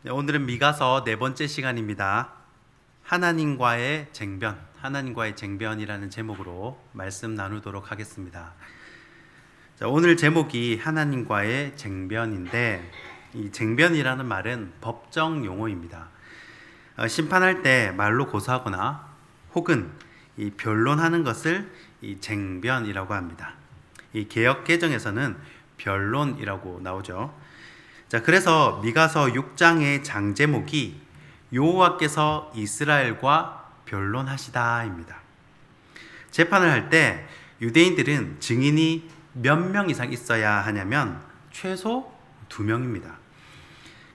네, 오늘은 미가서 네 번째 시간입니다. 하나님과의 쟁변이라는 제목으로 말씀 나누도록 하겠습니다. 자, 오늘 제목이 하나님과의 쟁변인데, 이 쟁변이라는 말은 법정 용어입니다. 심판할 때 말로 고소하거나 혹은 이 변론하는 것을 이 쟁변이라고 합니다. 이 개역 개정에서는 변론이라고 나오죠. 자, 그래서 미가서 6장의 장제목이 여호와께서 이스라엘과 변론하시다입니다. 재판을 할 때 유대인들은 증인이 몇 명 이상 있어야 하냐면 최소 2명입니다.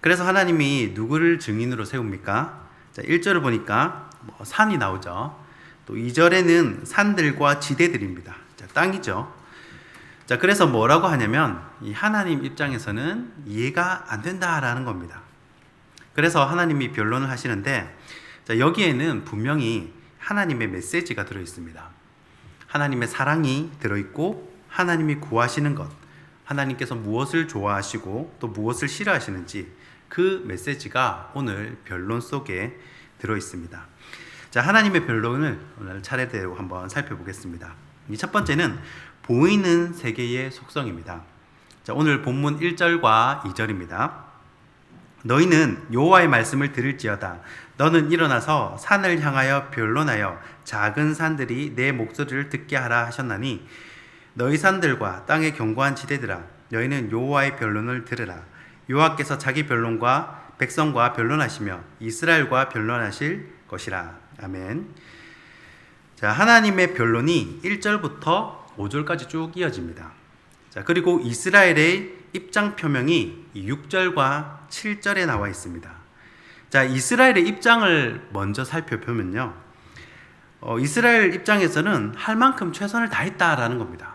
그래서 하나님이 누구를 증인으로 세웁니까? 자, 1절을 보니까 산이 나오죠. 또 2절에는 산들과 지대들입니다. 자, 땅이죠. 자, 그래서 뭐라고 하냐면 이 하나님 입장에서는 이해가 안 된다라는 겁니다. 그래서 하나님이 변론을 하시는데, 자, 여기에는 분명히 하나님의 메시지가 들어 있습니다. 하나님의 사랑이 들어 있고 하나님이 구하시는 것, 하나님께서 무엇을 좋아하시고 또 무엇을 싫어하시는지 그 메시지가 오늘 변론 속에 들어 있습니다. 자, 하나님의 변론을 오늘 차례대로 한번 살펴보겠습니다. 이 첫 번째는 보이는 세계의 속성입니다. 자, 오늘 본문 1절과 2절입니다. 너희는 여호와의 말씀을 들을지어다. 너는 일어나서 산을 향하여 변론하여 작은 산들이 내 목소리를 듣게 하라 하셨나니 너희 산들과 땅의 견고한 지대들아, 너희는 여호와의 변론을 들으라. 여호와께서 자기 변론과 백성과 변론하시며 이스라엘과 변론하실 것이라. 아멘. 자, 하나님의 변론이 1절부터 5절까지 쭉 이어집니다. 자, 그리고 이스라엘의 입장 표명이 6절과 7절에 나와 있습니다. 자, 이스라엘의 입장을 먼저 살펴보면요. 이스라엘 입장에서는 할 만큼 최선을 다했다라는 겁니다.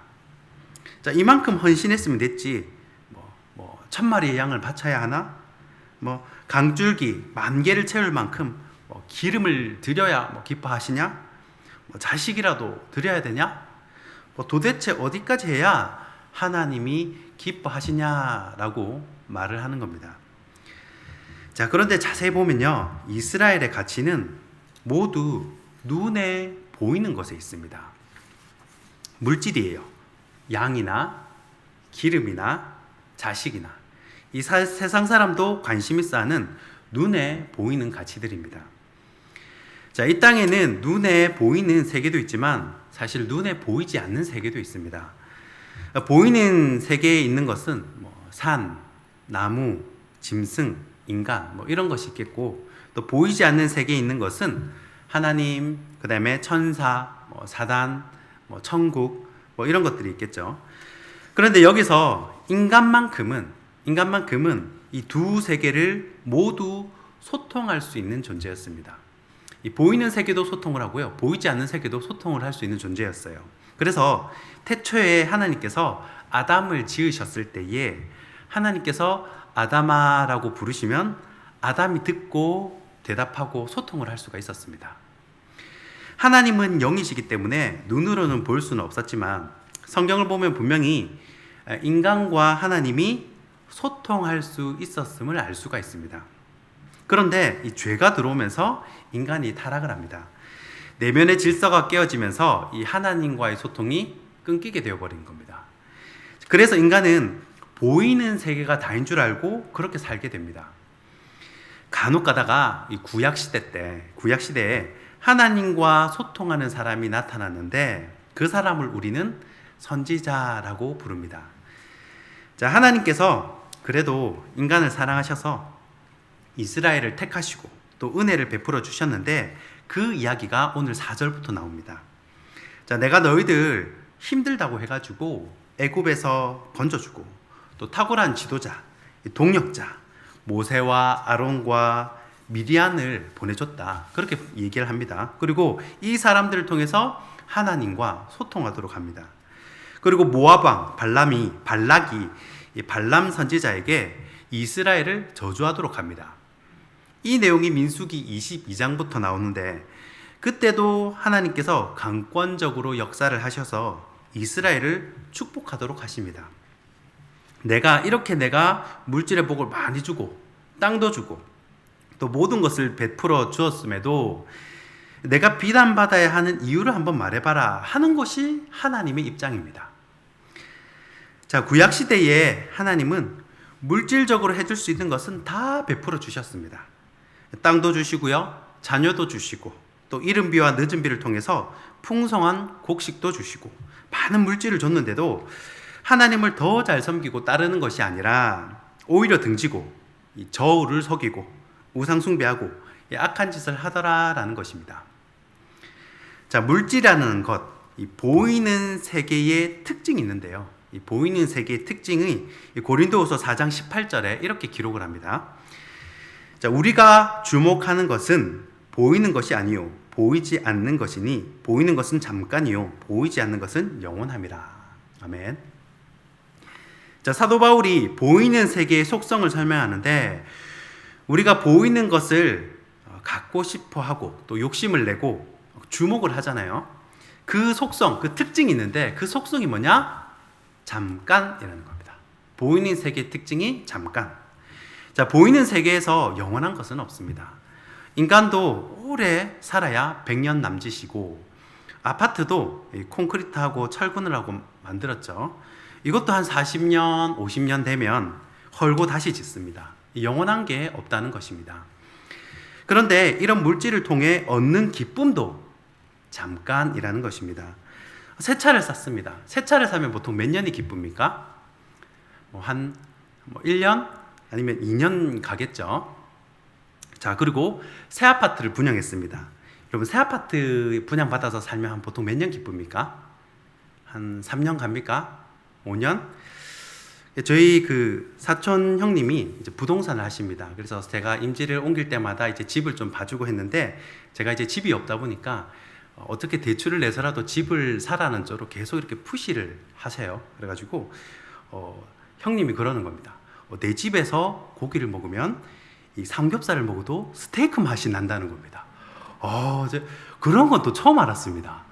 자, 이만큼 헌신했으면 됐지. 1000마리의 양을 바쳐야 하나? 강줄기 10,000개를 채울 만큼 기름을 드려야 기뻐하시냐? 자식이라도 드려야 되냐? 도대체 어디까지 해야 하나님이 기뻐하시냐라고 말을 하는 겁니다. 자, 그런데 자세히 보면요, 이스라엘의 가치는 모두 눈에 보이는 것에 있습니다. 물질이에요. 양이나 기름이나 자식이나 이 세상 사람도 관심 있어 하는 눈에 보이는 가치들입니다. 자, 이 땅에는 눈에 보이는 세계도 있지만 사실 눈에 보이지 않는 세계도 있습니다. 보이는 세계에 있는 것은 산, 나무, 짐승, 인간 이런 것이 있겠고, 또 보이지 않는 세계에 있는 것은 하나님, 그 다음에 천사, 사단, 천국 이런 것들이 있겠죠. 그런데 여기서 인간만큼은 이 두 세계를 모두 소통할 수 있는 존재였습니다. 이 보이는 세계도 소통을 하고요, 보이지 않는 세계도 소통을 할 수 있는 존재였어요. 그래서 태초에 하나님께서 아담을 지으셨을 때에 하나님께서 아담아라고 부르시면 아담이 듣고 대답하고 소통을 할 수가 있었습니다. 하나님은 영이시기 때문에 눈으로는 볼 수는 없었지만 성경을 보면 분명히 인간과 하나님이 소통할 수 있었음을 알 수가 있습니다. 그런데 이 죄가 들어오면서 인간이 타락을 합니다. 내면의 질서가 깨어지면서 이 하나님과의 소통이 끊기게 되어버린 겁니다. 그래서 인간은 보이는 세계가 다인 줄 알고 그렇게 살게 됩니다. 간혹 가다가 이 구약시대에 하나님과 소통하는 사람이 나타났는데 그 사람을 우리는 선지자라고 부릅니다. 자, 하나님께서 그래도 인간을 사랑하셔서 이스라엘을 택하시고 또 은혜를 베풀어 주셨는데 그 이야기가 오늘 4절부터 나옵니다. 자, 내가 너희들 힘들다고 해가지고 애굽에서 건져주고 또 탁월한 지도자, 동력자 모세와 아론과 미디안을 보내줬다, 그렇게 얘기를 합니다. 그리고 이 사람들을 통해서 하나님과 소통하도록 합니다. 그리고 모압 왕 발락이 발람 선지자에게 이스라엘을 저주하도록 합니다. 이 내용이 민수기 22장부터 나오는데, 그때도 하나님께서 강권적으로 역사를 하셔서 이스라엘을 축복하도록 하십니다. 내가 물질의 복을 많이 주고 땅도 주고 또 모든 것을 베풀어 주었음에도 내가 비난받아야 하는 이유를 한번 말해봐라 하는 것이 하나님의 입장입니다. 자, 구약시대에 하나님은 물질적으로 해줄 수 있는 것은 다 베풀어 주셨습니다. 땅도 주시고요, 자녀도 주시고, 또 이른 비와 늦은 비를 통해서 풍성한 곡식도 주시고 많은 물질을 줬는데도 하나님을 더 잘 섬기고 따르는 것이 아니라 오히려 등지고 저울을 속이고 우상 숭배하고 악한 짓을 하더라라는 것입니다. 자, 물질이라는 것, 이 보이는 세계의 특징이 있는데요. 이 보이는 세계의 특징이 고린도후서 4장 18절에 이렇게 기록을 합니다. 자, 우리가 주목하는 것은 보이는 것이 아니요 보이지 않는 것이니 보이는 것은 잠깐이요 보이지 않는 것은 영원함이라. 아멘. 자, 사도 바울이 보이는 세계의 속성을 설명하는데 우리가 보이는 것을 갖고 싶어 하고 또 욕심을 내고 주목을 하잖아요. 그 속성, 그 특징이 있는데 그 속성이 뭐냐? 잠깐이라는 겁니다. 보이는 세계의 특징이 잠깐. 자, 보이는 세계에서 영원한 것은 없습니다. 인간도 오래 살아야 100년 남짓이고 아파트도 콘크리트하고 철근을 하고 만들었죠. 이것도 한 40년, 50년 되면 헐고 다시 짓습니다. 영원한 게 없다는 것입니다. 그런데 이런 물질을 통해 얻는 기쁨도 잠깐이라는 것입니다. 새 차를 샀습니다. 새 차를 사면 보통 몇 년이 기쁩니까? 한 1년 아니면 2년 가겠죠. 자, 그리고 새 아파트를 분양했습니다. 여러분, 새 아파트 분양받아서 살면 보통 몇 년 기쁩니까? 한 3년 갑니까? 5년? 저희 그 사촌 형님이 이제 부동산을 하십니다. 그래서 제가 임지를 옮길 때마다 이제 집을 좀 봐주고 했는데 제가 이제 집이 없다 보니까 어떻게 대출을 내서라도 집을 사라는 쪽으로 계속 이렇게 푸시를 하세요. 그래가지고 형님이 그러는 겁니다. 내 집에서 고기를 먹으면 이 삼겹살을 먹어도 스테이크 맛이 난다는 겁니다. 그런 건 또 처음 알았습니다.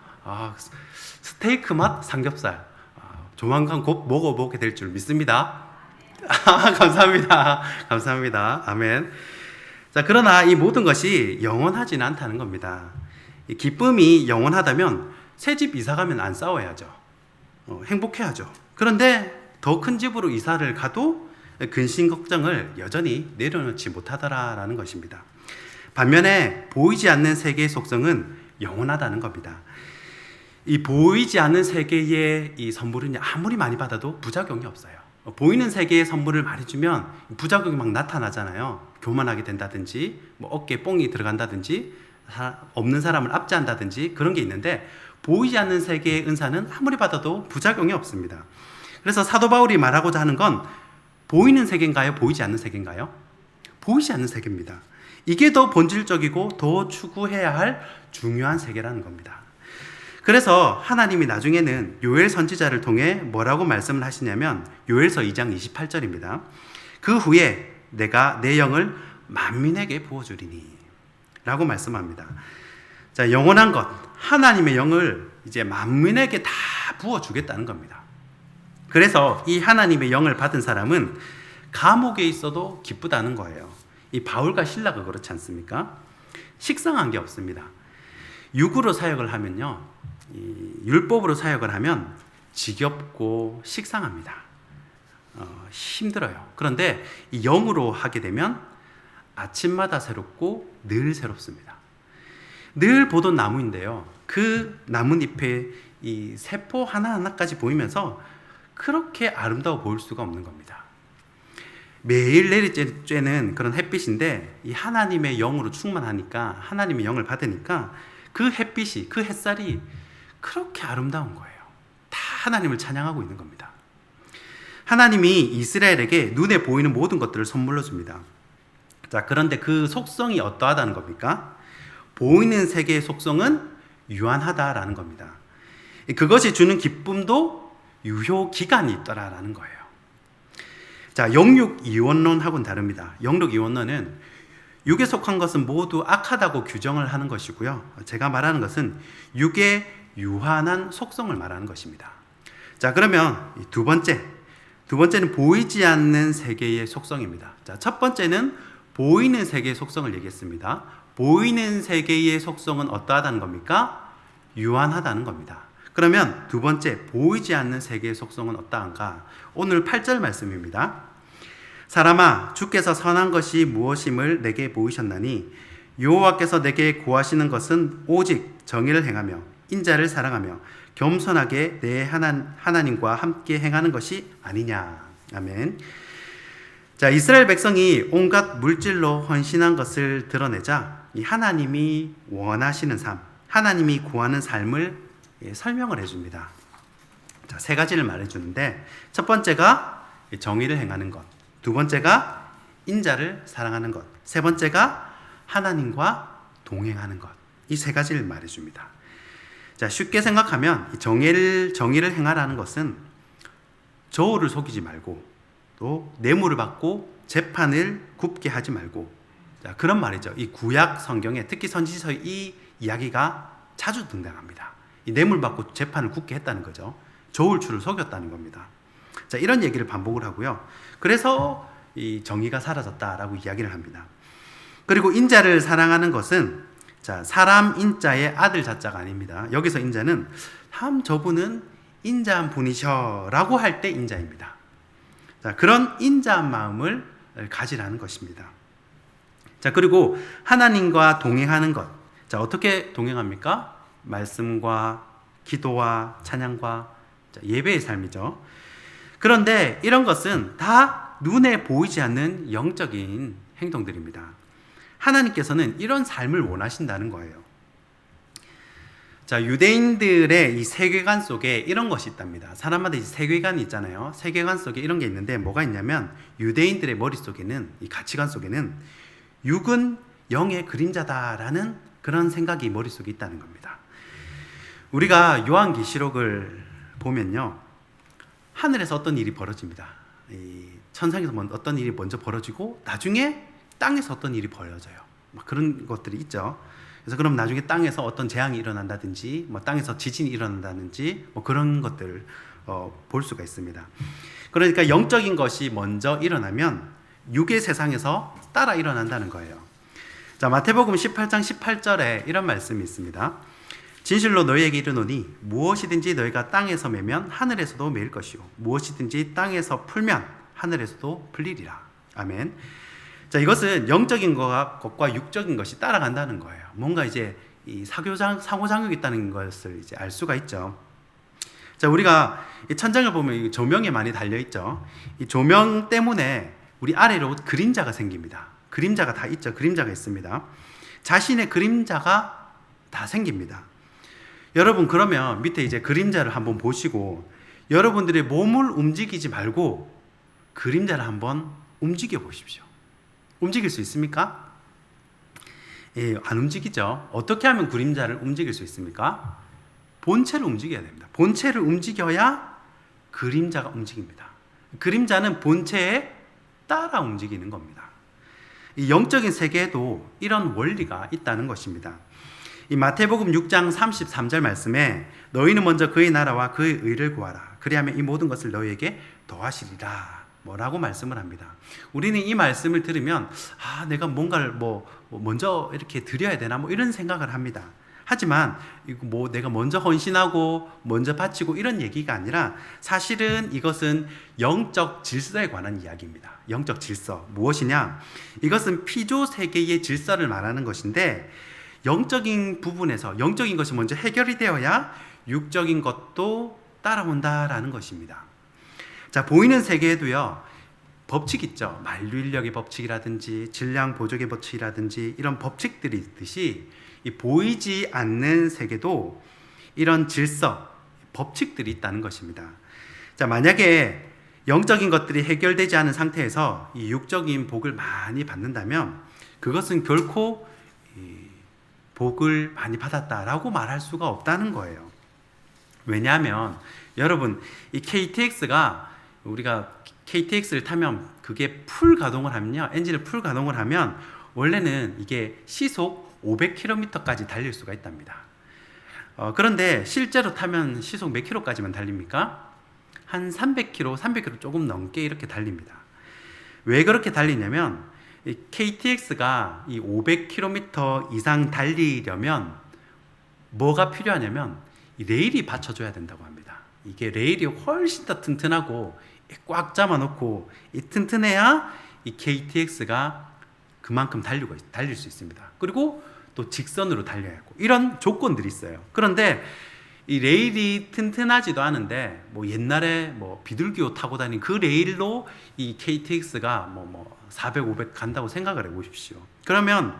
스테이크 맛 삼겹살. 조만간 곧 먹어보게 될 줄 믿습니다. 감사합니다. 감사합니다. 아멘. 자, 그러나 이 모든 것이 영원하지는 않다는 겁니다. 이 기쁨이 영원하다면 새 집 이사 가면 안 싸워야죠. 행복해야죠. 그런데 더 큰 집으로 이사를 가도 근심 걱정을 여전히 내려놓지 못하더라라는 것입니다. 반면에 보이지 않는 세계의 속성은 영원하다는 겁니다. 이 보이지 않는 세계의 이 선물은 아무리 많이 받아도 부작용이 없어요. 보이는 세계의 선물을 많이 주면 부작용이 막 나타나잖아요. 교만하게 된다든지, 어깨에 뽕이 들어간다든지, 없는 사람을 압제한다든지 그런 게 있는데 보이지 않는 세계의 은사는 아무리 받아도 부작용이 없습니다. 그래서 사도 바울이 말하고자 하는 건 보이는 세계인가요? 보이지 않는 세계인가요? 보이지 않는 세계입니다. 이게 더 본질적이고 더 추구해야 할 중요한 세계라는 겁니다. 그래서 하나님이 나중에는 요엘 선지자를 통해 뭐라고 말씀을 하시냐면 요엘서 2장 28절입니다. 그 후에 내가 내 영을 만민에게 부어주리니 라고 말씀합니다. 자, 영원한 것, 하나님의 영을 이제 만민에게 다 부어주겠다는 겁니다. 그래서 이 하나님의 영을 받은 사람은 감옥에 있어도 기쁘다는 거예요. 이 바울과 실라가 그렇지 않습니까? 식상한 게 없습니다. 육으로 사역을 하면요, 이 율법으로 사역을 하면 지겹고 식상합니다. 힘들어요. 그런데 이 영으로 하게 되면 아침마다 새롭고 늘 새롭습니다. 늘 보던 나무인데요, 그 나뭇잎에 이 세포 하나하나까지 보이면서 그렇게 아름다워 보일 수가 없는 겁니다. 매일 내리쬐는 그런 햇빛인데 이 하나님의 영으로 충만하니까, 하나님의 영을 받으니까 그 햇빛이, 그 햇살이 그렇게 아름다운 거예요. 다 하나님을 찬양하고 있는 겁니다. 하나님이 이스라엘에게 눈에 보이는 모든 것들을 선물로 줍니다. 자, 그런데 그 속성이 어떠하다는 겁니까? 보이는 세계의 속성은 유한하다라는 겁니다. 그것이 주는 기쁨도 유효 기간이 있더라라는 거예요. 자, 영육 이원론하고는 다릅니다. 영육 이원론은 육에 속한 것은 모두 악하다고 규정을 하는 것이고요. 제가 말하는 것은 육의 유한한 속성을 말하는 것입니다. 자, 그러면 두 번째는 보이지 않는 세계의 속성입니다. 자, 첫 번째는 보이는 세계의 속성을 얘기했습니다. 보이는 세계의 속성은 어떠하다는 겁니까? 유한하다는 겁니다. 그러면 두 번째, 보이지 않는 세계의 속성은 어떠한가? 오늘 8절 말씀입니다. 사람아, 주께서 선한 것이 무엇임을 내게 보이셨나니 여호와께서 내게 구하시는 것은 오직 정의를 행하며 인자를 사랑하며 겸손하게 내 하나님과 함께 행하는 것이 아니냐. 아멘. 자, 이스라엘 백성이 온갖 물질로 헌신한 것을 드러내자 이 하나님이 원하시는 삶, 하나님이 구하는 삶을 설명을 해줍니다. 자, 세 가지를 말해주는데 첫 번째가 정의를 행하는 것, 두 번째가 인자를 사랑하는 것, 세 번째가 하나님과 동행하는 것. 이 세 가지를 말해줍니다. 자, 쉽게 생각하면 정의를 행하라는 것은 저울을 속이지 말고 또 뇌물을 받고 재판을 굽게 하지 말고, 자, 그런 말이죠. 이 구약 성경에 특히 선지서의 이 이야기가 자주 등장합니다. 이 뇌물 받고 재판을 굽게 했다는 거죠. 저울추를 속였다는 겁니다. 자, 이런 얘기를 반복을 하고요. 그래서 이 정의가 사라졌다라고 이야기를 합니다. 그리고 인자를 사랑하는 것은, 자, 사람 인자의 아들 자자가 아닙니다. 여기서 인자는 참 저분은 인자한 분이셔라고 할 때 인자입니다. 자, 그런 인자한 마음을 가지라는 것입니다. 자, 그리고 하나님과 동행하는 것. 자, 어떻게 동행합니까? 말씀과 기도와 찬양과 예배의 삶이죠. 그런데 이런 것은 다 눈에 보이지 않는 영적인 행동들입니다. 하나님께서는 이런 삶을 원하신다는 거예요. 자, 유대인들의 이 세계관 속에 이런 것이 있답니다. 사람마다 이 세계관이 있잖아요. 세계관 속에 이런 게 있는데 뭐가 있냐면 유대인들의 머릿속에는, 이 가치관 속에는 육은 영의 그림자다라는 그런 생각이 머릿속에 있다는 겁니다. 우리가 요한계시록을 보면요, 하늘에서 어떤 일이 벌어집니다. 이 천상에서 어떤 일이 먼저 벌어지고 나중에 땅에서 어떤 일이 벌어져요. 그런 것들이 있죠. 그래서 그럼 나중에 땅에서 어떤 재앙이 일어난다든지, 땅에서 지진이 일어난다든지, 그런 것들을 볼 수가 있습니다. 그러니까 영적인 것이 먼저 일어나면 육의 세상에서 따라 일어난다는 거예요. 자, 마태복음 18장 18절에 이런 말씀이 있습니다. 진실로 너희에게 이르노니 무엇이든지 너희가 땅에서 매면 하늘에서도 매일 것이요 무엇이든지 땅에서 풀면 하늘에서도 풀리리라. 아멘. 자, 이것은 영적인 것과 육적인 것이 따라간다는 거예요. 뭔가 이제 이 상호작용이 있다는 것을 이제 알 수가 있죠. 자, 우리가 이 천장을 보면 조명에 많이 달려 있죠. 이 조명 때문에 우리 아래로 그림자가 생깁니다. 그림자가 다 있죠. 그림자가 있습니다. 자신의 그림자가 다 생깁니다. 여러분, 그러면 밑에 이제 그림자를 한번 보시고 여러분들의 몸을 움직이지 말고 그림자를 한번 움직여 보십시오. 움직일 수 있습니까? 예, 안 움직이죠. 어떻게 하면 그림자를 움직일 수 있습니까? 본체를 움직여야 됩니다. 본체를 움직여야 그림자가 움직입니다. 그림자는 본체에 따라 움직이는 겁니다. 이 영적인 세계에도 이런 원리가 있다는 것입니다. 이 마태복음 6장 33절 말씀에 너희는 먼저 그의 나라와 그의 의를 구하라. 그리하면 이 모든 것을 너희에게 더하시리라. 뭐라고 말씀을 합니다. 우리는 이 말씀을 들으면 내가 뭔가를 먼저 이렇게 드려야 되나 이런 생각을 합니다. 하지만 이거 내가 먼저 헌신하고 먼저 바치고 이런 얘기가 아니라 사실은 이것은 영적 질서에 관한 이야기입니다. 영적 질서 무엇이냐? 이것은 피조 세계의 질서를 말하는 것인데 영적인 부분에서 영적인 것이 먼저 해결이 되어야 육적인 것도 따라온다라는 것입니다. 자, 보이는 세계에도요, 법칙 있죠. 만류인력의 법칙이라든지 질량 보족의 법칙이라든지 이런 법칙들이 있듯이 이 보이지 않는 세계도 이런 질서, 법칙들이 있다는 것입니다. 자, 만약에 영적인 것들이 해결되지 않은 상태에서 이 육적인 복을 많이 받는다면 그것은 결코 복을 많이 받았다라고 말할 수가 없다는 거예요. 왜냐하면 여러분, 이 KTX가 우리가 KTX를 타면 그게 풀 가동을 하면요, 엔진을 풀 가동을 하면 원래는 이게 시속 500km까지 달릴 수가 있답니다. 그런데 실제로 타면 시속 몇 킬로까지만 달립니까? 한 300km 조금 넘게 이렇게 달립니다. 왜 그렇게 달리냐면 이 KTX가 이 500km 이상 달리려면 뭐가 필요하냐면 이 레일이 받쳐줘야 된다고 합니다. 이게 레일이 훨씬 더 튼튼하고 꽉 잡아놓고 이 튼튼해야 이 KTX가 그만큼 달릴 수 있습니다. 그리고 또 직선으로 달려야 하고 이런 조건들이 있어요. 그런데 이 레일이 튼튼하지도 않은데 뭐 옛날에 뭐 비둘기호 타고 다닌 그 레일로 이 KTX가 400, 500 간다고 생각을 해보십시오. 그러면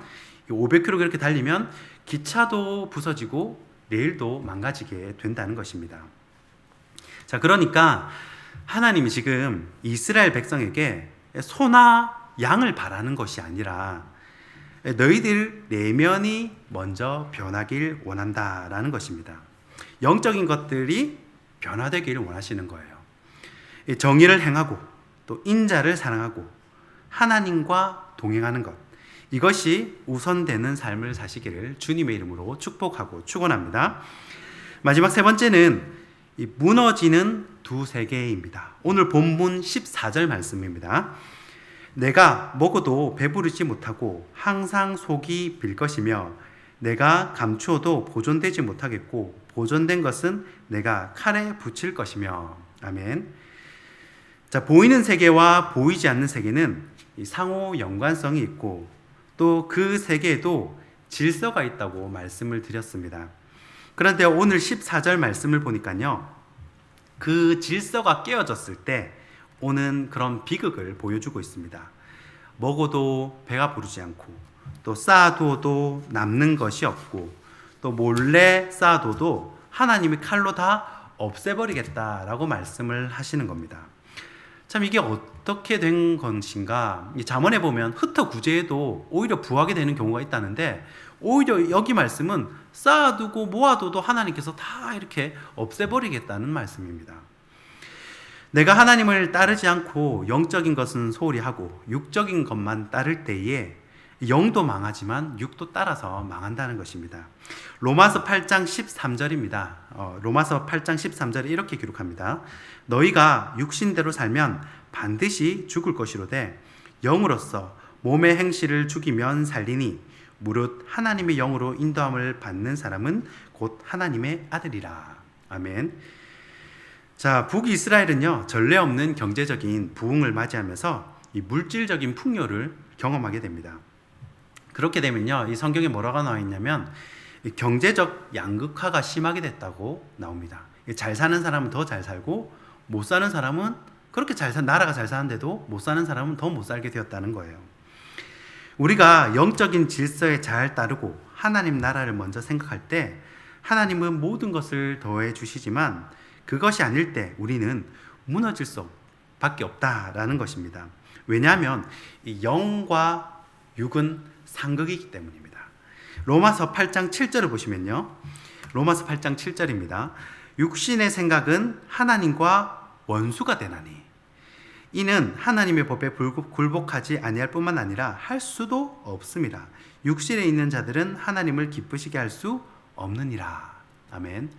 500km 그렇게 달리면 기차도 부서지고 레일도 망가지게 된다는 것입니다. 자, 그러니까 하나님이 지금 이스라엘 백성에게 소나 양을 바라는 것이 아니라 너희들 내면이 먼저 변하길 원한다라는 것입니다. 영적인 것들이 변화되기를 원하시는 거예요. 정의를 행하고 또 인자를 사랑하고 하나님과 동행하는 것, 이것이 우선되는 삶을 사시기를 주님의 이름으로 축복하고 축원합니다. 마지막 세 번째는 이 무너지는 두 세계입니다. 오늘 본문 14절 말씀입니다. 내가 먹어도 배부르지 못하고 항상 속이 빌 것이며 내가 감추어도 보존되지 못하겠고 보존된 것은 내가 칼에 붙일 것이며. 아멘. 자, 보이는 세계와 보이지 않는 세계는 상호 연관성이 있고 또 그 세계에도 질서가 있다고 말씀을 드렸습니다. 그런데 오늘 14절 말씀을 보니까요, 그 질서가 깨어졌을 때 오는 그런 비극을 보여주고 있습니다. 먹어도 배가 부르지 않고 또 쌓아두어도 남는 것이 없고 또 몰래 쌓아둬도 하나님이 칼로 다 없애버리겠다라고 말씀을 하시는 겁니다. 참 이게 어떻게 된 것인가? 잠언에 보면 흩어 구제해도 오히려 부하게 되는 경우가 있다는데 오히려 여기 말씀은 쌓아두고 모아둬도 하나님께서 다 이렇게 없애버리겠다는 말씀입니다. 내가 하나님을 따르지 않고 영적인 것은 소홀히 하고 육적인 것만 따를 때에 영도 망하지만 육도 따라서 망한다는 것입니다. 로마서 8장 13절입니다. 로마서 8장 13절에 이렇게 기록합니다. 너희가 육신대로 살면 반드시 죽을 것이로되 영으로서 몸의 행실을 죽이면 살리니 무릇 하나님의 영으로 인도함을 받는 사람은 곧 하나님의 아들이라. 아멘. 자, 북이스라엘은요, 전례 없는 경제적인 부흥을 맞이하면서 이 물질적인 풍요를 경험하게 됩니다. 그렇게 되면요, 이 성경에 뭐라고 나와 있냐면 경제적 양극화가 심하게 됐다고 나옵니다. 잘 사는 사람은 더 잘 살고 못 사는 사람은 그렇게 나라가 잘 사는데도 못 사는 사람은 더 못 살게 되었다는 거예요. 우리가 영적인 질서에 잘 따르고 하나님 나라를 먼저 생각할 때 하나님은 모든 것을 더해 주시지만 그것이 아닐 때 우리는 무너질 수밖에 없다라는 것입니다. 왜냐하면 이 영과 육은 상극이기 때문입니다. 로마서 8장 7절을 보시면요, 로마서 8장 7절입니다. 육신의 생각은 하나님과 원수가 되나니 이는 하나님의 법에 굴복하지 아니할 뿐만 아니라 할 수도 없습니다. 육신에 있는 자들은 하나님을 기쁘시게 할 수 없느니라. 아멘.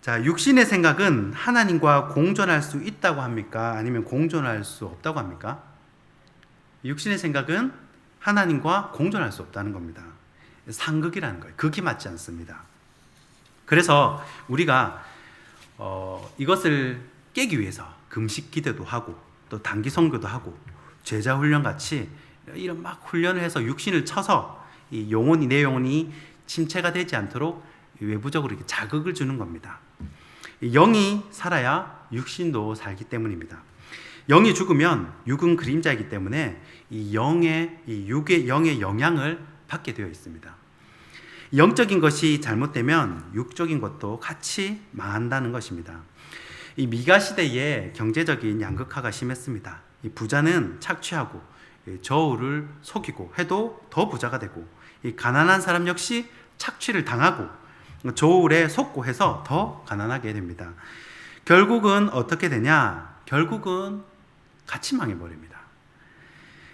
자, 육신의 생각은 하나님과 공존할 수 있다고 합니까? 아니면 공존할 수 없다고 합니까? 육신의 생각은 하나님과 공존할 수 없다는 겁니다. 상극이라는 거예요. 극이 맞지 않습니다. 그래서 우리가 이것을 깨기 위해서 금식 기도도 하고 또 단기 선교도 하고 제자 훈련 같이 이런 막 훈련을 해서 육신을 쳐서 이 영혼이, 내 영혼이 침체가 되지 않도록 외부적으로 이렇게 자극을 주는 겁니다. 영이 살아야 육신도 살기 때문입니다. 영이 죽으면 육은 그림자이기 때문에 이 육의 영의 영향을 받게 되어 있습니다. 영적인 것이 잘못되면 육적인 것도 같이 망한다는 것입니다. 이 미가 시대에 경제적인 양극화가 심했습니다. 이 부자는 착취하고 저울을 속이고 해도 더 부자가 되고, 이 가난한 사람 역시 착취를 당하고 저울에 속고 해서 더 가난하게 됩니다. 결국은 어떻게 되냐? 결국은 같이 망해버립니다.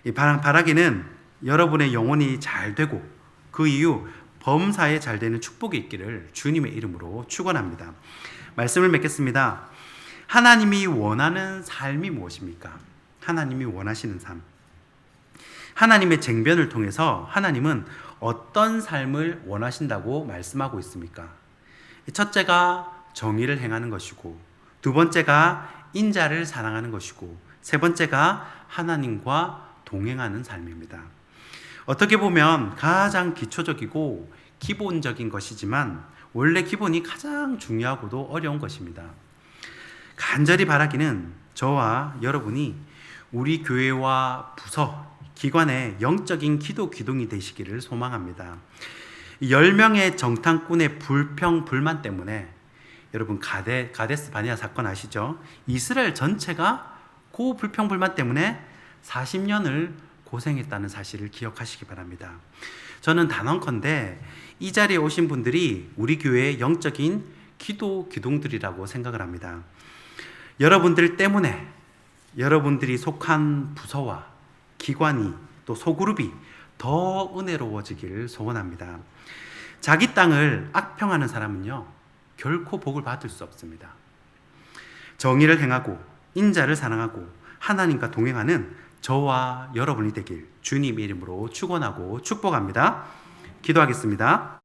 이 바라기는 여러분의 영혼이 잘 되고 그 이후 범사에 잘 되는 축복이 있기를 주님의 이름으로 축원합니다. 말씀을 맺겠습니다. 하나님이 원하는 삶이 무엇입니까? 하나님이 원하시는 삶. 하나님의 쟁변을 통해서 하나님은 어떤 삶을 원하신다고 말씀하고 있습니까? 첫째가 정의를 행하는 것이고, 두 번째가 인자를 사랑하는 것이고, 세 번째가 하나님과 동행하는 삶입니다. 어떻게 보면 가장 기초적이고 기본적인 것이지만 원래 기본이 가장 중요하고도 어려운 것입니다. 간절히 바라기는 저와 여러분이 우리 교회와 부서, 기관의 영적인 기도 기둥이 되시기를 소망합니다. 10명의 정탐꾼의 불평, 불만 때문에 여러분 가데스 바네아 사건 아시죠? 이스라엘 전체가 그 불평, 불만 때문에 40년을 고생했다는 사실을 기억하시기 바랍니다. 저는 단언컨대 이 자리에 오신 분들이 우리 교회의 영적인 기도 기둥들이라고 생각을 합니다. 여러분들 때문에 여러분들이 속한 부서와 기관이 또 소그룹이 더 은혜로워지기를 소원합니다. 자기 땅을 악평하는 사람은요, 결코 복을 받을 수 없습니다. 정의를 행하고 인자를 사랑하고 하나님과 동행하는 저와 여러분이 되길 주님 이름으로 축원하고 축복합니다. 기도하겠습니다.